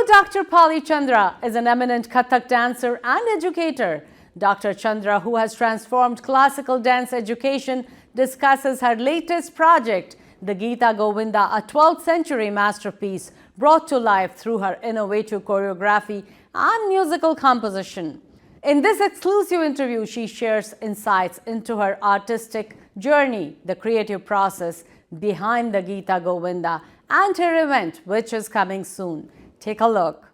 Dr. Pali Chandra is an eminent Kathak dancer and educator. Dr. Chandra, who has transformed classical dance education, discusses her latest project, the Gita Govinda, a 12th century masterpiece brought to life through her innovative choreography and musical composition. In this exclusive interview, she shares insights into her artistic journey, the creative process behind the Gita Govinda, and her event, which is coming soon. Take a look.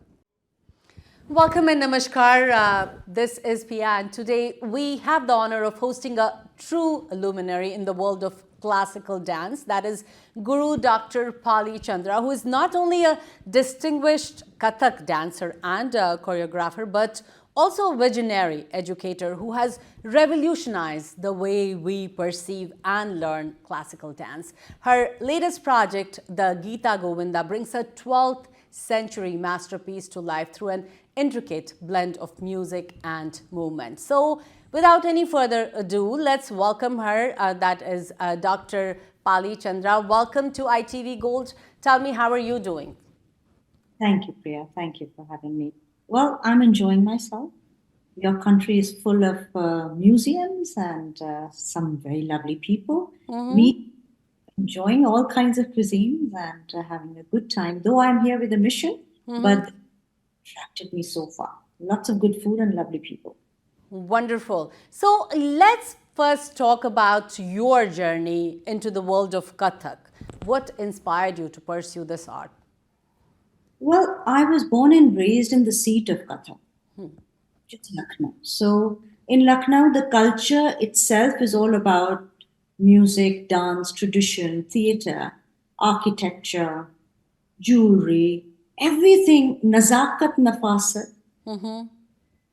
Welcome and namaskar. This is Pia, and today we have the honor of hosting a true luminary in the world of classical dance, that is Guru Dr. Pali Chandra, who is not only a distinguished Kathak dancer and choreographer, but also a visionary educator who has revolutionized the way we perceive and learn classical dance. Her latest project, the Gita Govinda, brings a 12th century masterpiece to life through an intricate blend of music and movement. So, without any further ado, let's welcome her. That is Dr. Pali Chandra. Welcome to ITV Gold. Tell me, how are you doing? Thank you, Priya. Thank you for having me. Well, I'm enjoying myself. Your country is full of museums and some very lovely people. Me enjoying all kinds of cuisines and having a good time. Though I'm here with a mission, but attracted me so far. Lots of good food and lovely people. Wonderful. So let's first talk about your journey into the world of Kathak. What inspired you to pursue this art? Well, I was born and raised in the seat of Kathak, which is Lucknow. So in Lucknow, the culture itself is all about music, dance, tradition, theatre, architecture, jewelry, everything, nazakat, nafasat,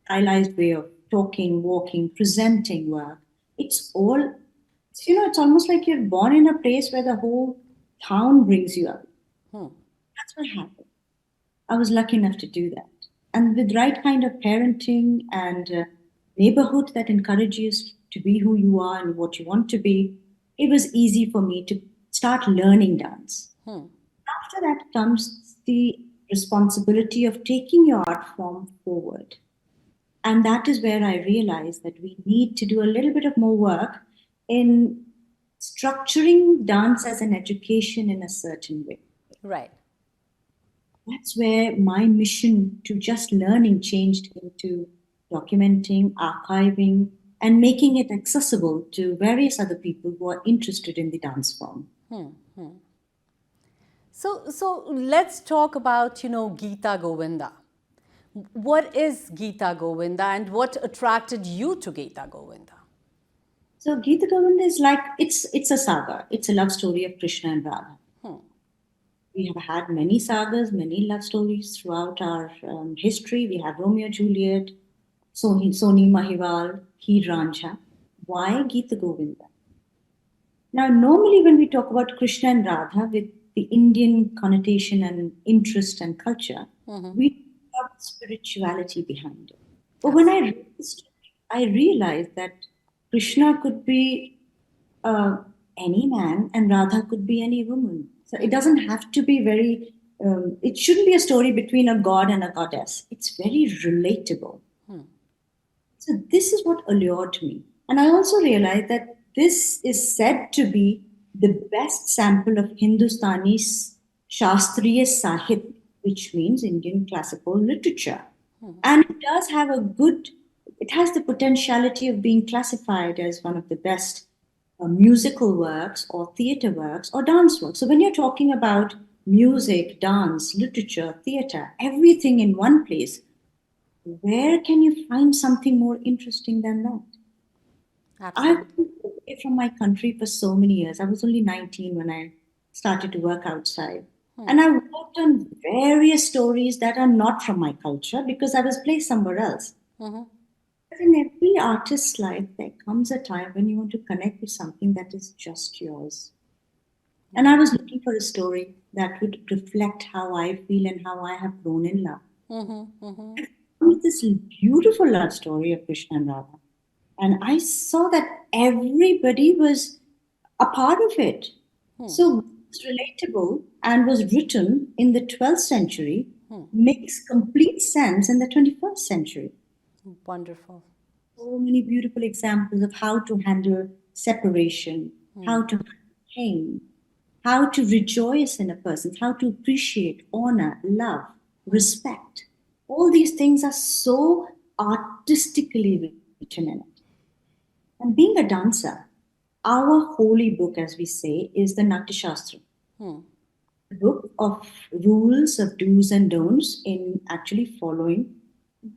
stylized way of talking, walking, presenting work. It's all, it's almost like you're born in a place where the whole town brings you up. That's what happened. I was lucky enough to do that. And with right kind of parenting and neighborhood that encourages to be who you are and what you want to be, it was easy for me to start learning dance. After that comes the responsibility of taking your art form forward. And that is where I realized that we need to do a little bit of more work in structuring dance as an education in a certain way. Right. That's where my mission to just learning changed into documenting, archiving, and making it accessible to various other people who are interested in the dance form. So let's talk about, Gita Govinda. What is Gita Govinda and what attracted you to Gita Govinda? So Gita Govinda is like, it's a saga. It's a love story of Krishna and Radha. We have had many sagas, many love stories throughout our history. We have Romeo Juliet, Soni Mahiwal, Heer Ranjha. Why Gita Govinda? Now, normally when we talk about Krishna and Radha with the Indian connotation and interest and culture, we have spirituality behind it. But when I read the story, I realized that Krishna could be any man and Radha could be any woman. So it doesn't have to be it shouldn't be a story between a god and a goddess. It's very relatable. So this is what allured me. And I also realized that this is said to be the best sample of Hindustani Shastriya Sahit, which means Indian classical literature. And it does have it has the potentiality of being classified as one of the best musical works or theatre works or dance works. So when you're talking about music, dance, literature, theatre, everything in one place, where can you find something more interesting than that? Absolutely. I've been away from my country for so many years. I was only 19 when I started to work outside. And I worked on various stories that are not from my culture because I was placed somewhere else. But in every artist's life, there comes a time when you want to connect with something that is just yours. And I was looking for a story that would reflect how I feel and how I have grown in love. With this beautiful love story of Krishna and Radha. And I saw that everybody was a part of it. So it was relatable and was written in the 12th century makes complete sense in the 21st century. Wonderful. So many beautiful examples of how to handle separation, how to handle pain, how to rejoice in a person, how to appreciate, honor, love, respect. All these things are so artistically written in it. And being a dancer, our holy book, as we say, is the Natya Shastra, a book of rules of do's and don'ts in actually following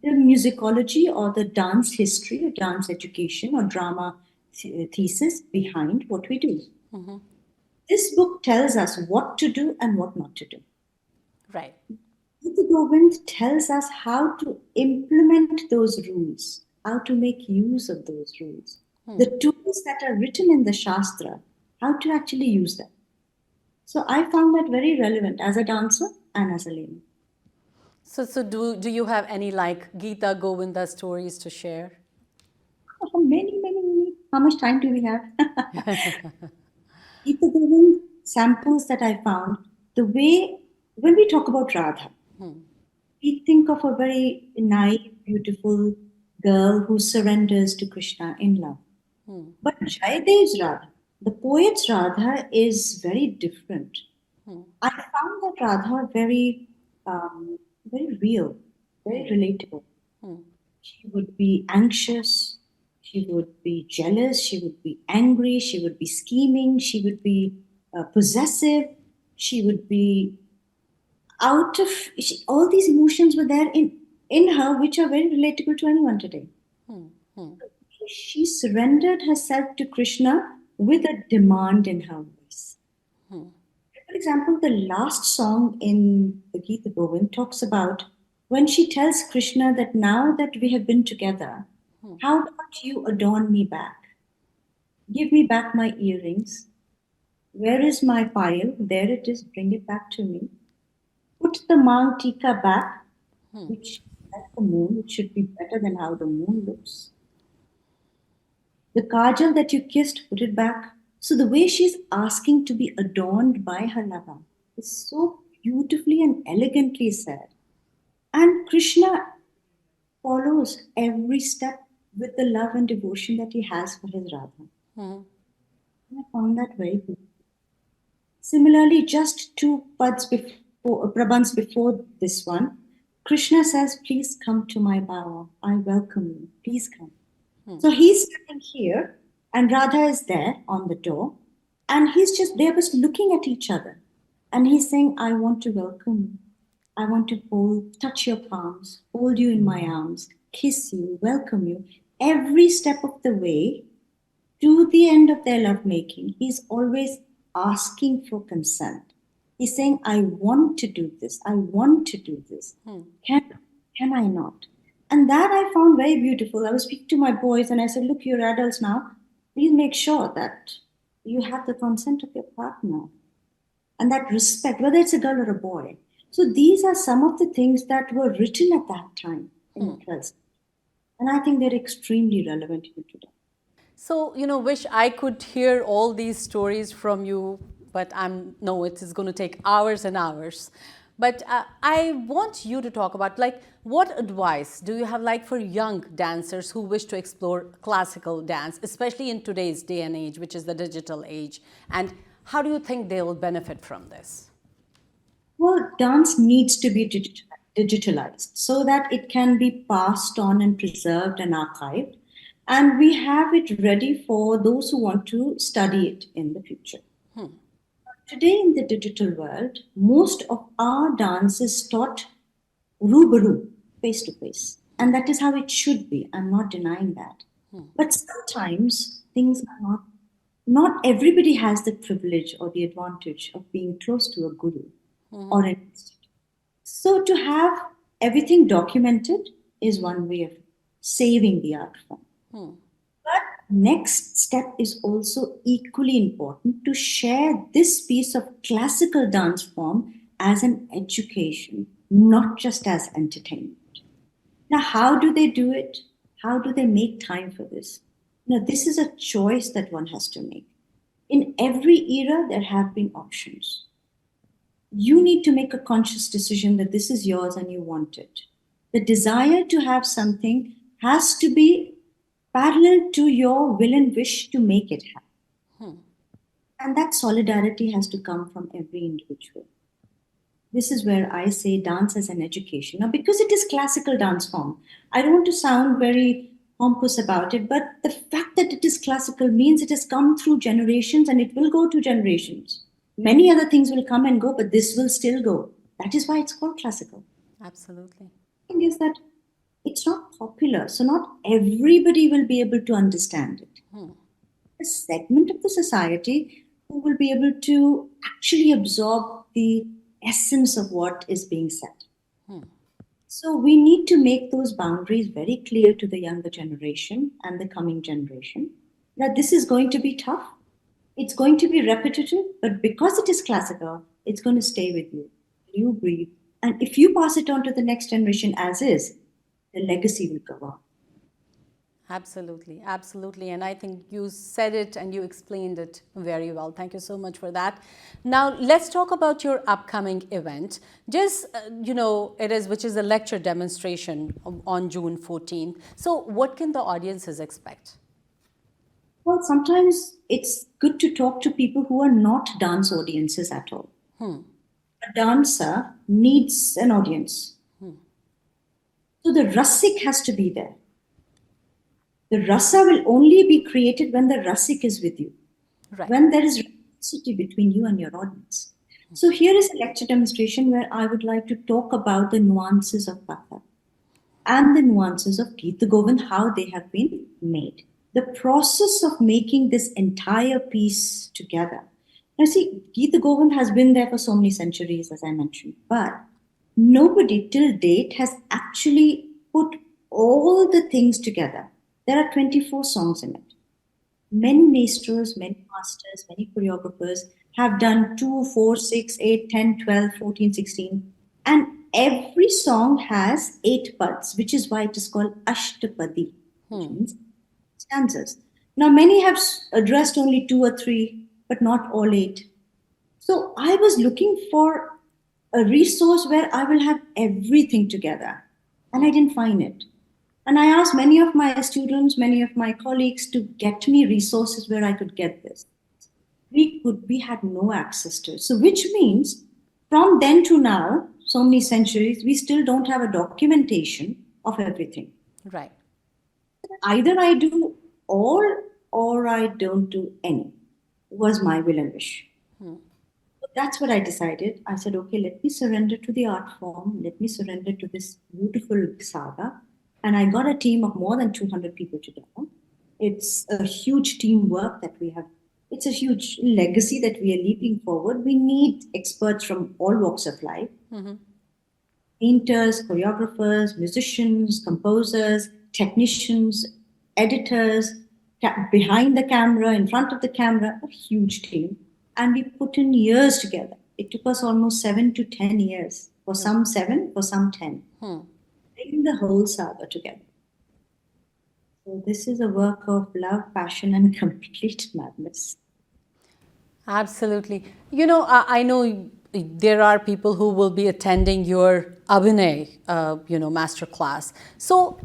the musicology or the dance history or dance education or drama thesis behind what we do. This book tells us what to do and what not to do. Right. Gita Govinda tells us how to implement those rules, how to make use of those rules. The tools that are written in the Shastra, how to actually use them. So I found that very relevant as a dancer and as a layman. So do you have any like Gita Govinda stories to share? Many, many, many. How much time do we have? Gita Govinda samples that I found, the way when we talk about Radha, we think of a very naive, beautiful girl who surrenders to Krishna in love. But Jayadev's Radha, the poet's Radha, is very different. I found that Radha very real, very relatable. She would be anxious, she would be jealous, she would be angry, she would be scheming, she would be possessive, she would be out of all these emotions were there in her, which are very relatable to anyone today. She surrendered herself to Krishna with a demand in her voice. For example, the last song in the Gita Govinda talks about when she tells Krishna that now that we have been together, how about you adorn me back? Give me back my earrings. Where is my pile? There it is, bring it back to me. Put the Mang Tika back, which like the moon, it should be better than how the moon looks. The kajal that you kissed, put it back. So the way she's asking to be adorned by her lover is so beautifully and elegantly said. And Krishna follows every step with the love and devotion that he has for his Radha. And I found that very good. Similarly, just two prabandhs before this one, Krishna says, please come to my bower. I welcome you. Please come. So he's standing here, and Radha is there on the door, and they're just looking at each other. And he's saying, I want to welcome you. I want to touch your palms, hold you in my arms, kiss you, welcome you. Every step of the way to the end of their lovemaking, he's always asking for consent. He's saying, I want to do this. I want to do this. Can I not? And that I found very beautiful. I was speaking to my boys and I said, look, you're adults now. Please make sure that you have the consent of your partner and that respect, whether it's a girl or a boy. So these are some of the things that were written at that time in the 12th. And I think they're extremely relevant even today. So, wish I could hear all these stories from you, but no, it is going to take hours and hours. But I want you to talk about, what advice do you have, for young dancers who wish to explore classical dance, especially in today's day and age, which is the digital age? And how do you think they will benefit from this? Well, dance needs to be digitalized so that it can be passed on and preserved and archived. And we have it ready for those who want to study it in the future. Today in the digital world, most of our dance is taught rubaru, face to face. And that is how it should be. I'm not denying that. But sometimes things are not everybody has the privilege or the advantage of being close to a guru or an institute. So to have everything documented is one way of saving the art form. But next step is also equally important to share this piece of classical dance form as an education, not just as entertainment. Now, how do they do it? How do they make time for this? This is a choice that one has to make. In every era, there have been options. you need to make a conscious decision that this is yours and you want it. The desire to have something has to be parallel to your will and wish to make it happen. And that solidarity has to come from every individual. This is where I say dance as an education. Now, because it is classical dance form, I don't want to sound very pompous about it, but the fact that it is classical means it has come through generations and it will go to generations. Many other things will come and go, but this will still go. That is why it's called classical. Absolutely. The thing is that it's not popular, so not everybody will be able to understand it. A segment of the society who will be able to actually absorb the essence of what is being said. So we need to make those boundaries very clear to the younger generation and the coming generation that this is going to be tough. It's going to be repetitive, but because it is classical, it's going to stay with you. You breathe. And if you pass it on to the next generation as is, the legacy will go on. Absolutely, absolutely. And I think you said it and you explained it very well. Thank you so much for that. Now, let's talk about your upcoming event. Just, which is a lecture demonstration on June 14th. So what can the audiences expect? Well, sometimes it's good to talk to people who are not dance audiences at all. A dancer needs an audience. So the rasik has to be there. The rasa will only be created when the rasik is with you. Right. When there is reciprocity between you and your audience. So here is a lecture demonstration where I would like to talk about the nuances of Kathak and the nuances of Gita Govinda, how they have been made. The process of making this entire piece together. Now see, Gita Govinda has been there for so many centuries, as I mentioned, but nobody till date has actually put all the things together. There are 24 songs in it. Many maestros, many masters, many choreographers have done 2, 4, 6, 8, 10, 12, 14, 16. And every song has 8 pads, which is why it is called Ashtapadi, which means stanzas. Now, many have addressed only 2 or 3, but not all 8. So I was looking for a resource where I will have everything together. And I didn't find it. And I asked many of my students, many of my colleagues to get me resources where I could get this. We had no access to it. So which means from then to now, so many centuries, we still don't have a documentation of everything. Right. Either I do all or I don't do any, was my will and wish. That's what I decided. I said, okay, let me surrender to the art form. Let me surrender to this beautiful saga. And I got a team of more than 200 people together. It's a huge teamwork that we have. It's a huge legacy that we are leaping forward. We need experts from all walks of life. Painters, choreographers, musicians, composers, technicians, editors, behind the camera, in front of the camera, a huge team. And we put in years together. It took us almost 7 to 10 years. For some 7, for some 10. Bringing the whole saga together. So this is a work of love, passion, and complete madness. Absolutely. I know there are people who will be attending your Abhinay, master class. So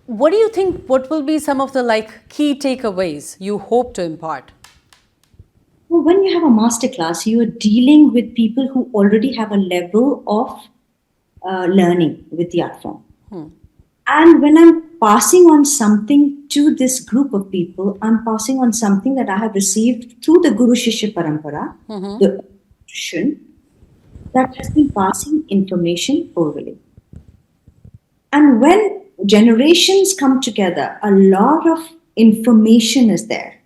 what do you think, what will be some of the key takeaways you hope to impart? Well, when you have a master class, you are dealing with people who already have a level of learning with the art form. And when I'm passing on something to this group of people, I'm passing on something that I have received through the Guru Shishya Parampara, the tradition that has been passing information orally. And when generations come together, a lot of information is there.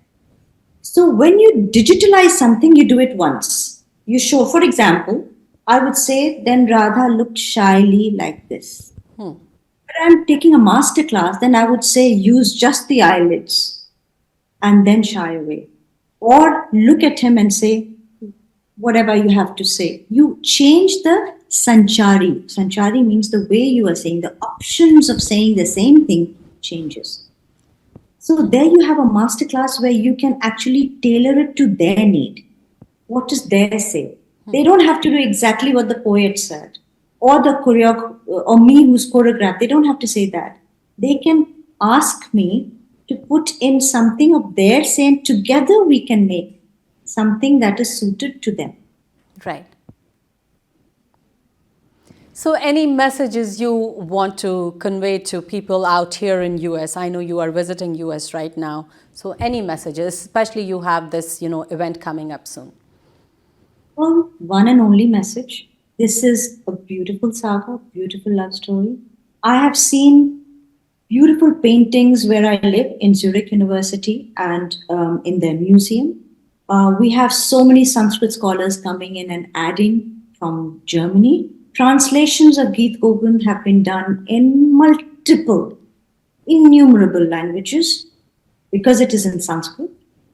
So when you digitalize something, you do it once. You show, for example, I would say, then Radha looked shyly like this. But I'm taking a master class, then I would say use just the eyelids and then shy away. Or look at him and say whatever you have to say. You change the sanchari. Sanchari means the way you are saying, the options of saying the same thing changes. So there you have a masterclass where you can actually tailor it to their need. What does their say? They don't have to do exactly what the poet said, or the or me who's choreographed. They don't have to say that. They can ask me to put in something of theirs, and together we can make something that is suited to them. Right. So any messages you want to convey to people out here in US? I know you are visiting US right now. So any messages, especially you have this, event coming up soon. Well, one and only message. This is a beautiful saga, beautiful love story. I have seen beautiful paintings where I live in Zurich University and in their museum. We have so many Sanskrit scholars coming in and adding from Germany. Translations of Gita Govinda have been done in multiple, innumerable languages because it is in Sanskrit.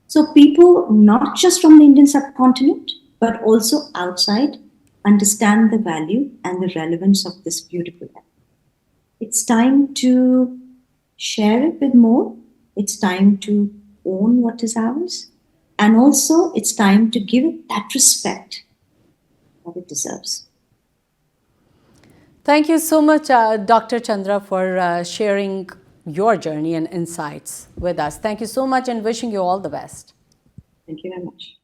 So people, not just from the Indian subcontinent, but also outside, understand the value and the relevance of this beautiful epic. It's time to share it with more. It's time to own what is ours. And also, it's time to give it that respect that it deserves. Thank you so much, Dr. Chandra, for sharing your journey and insights with us. Thank you so much and wishing you all the best. Thank you very much.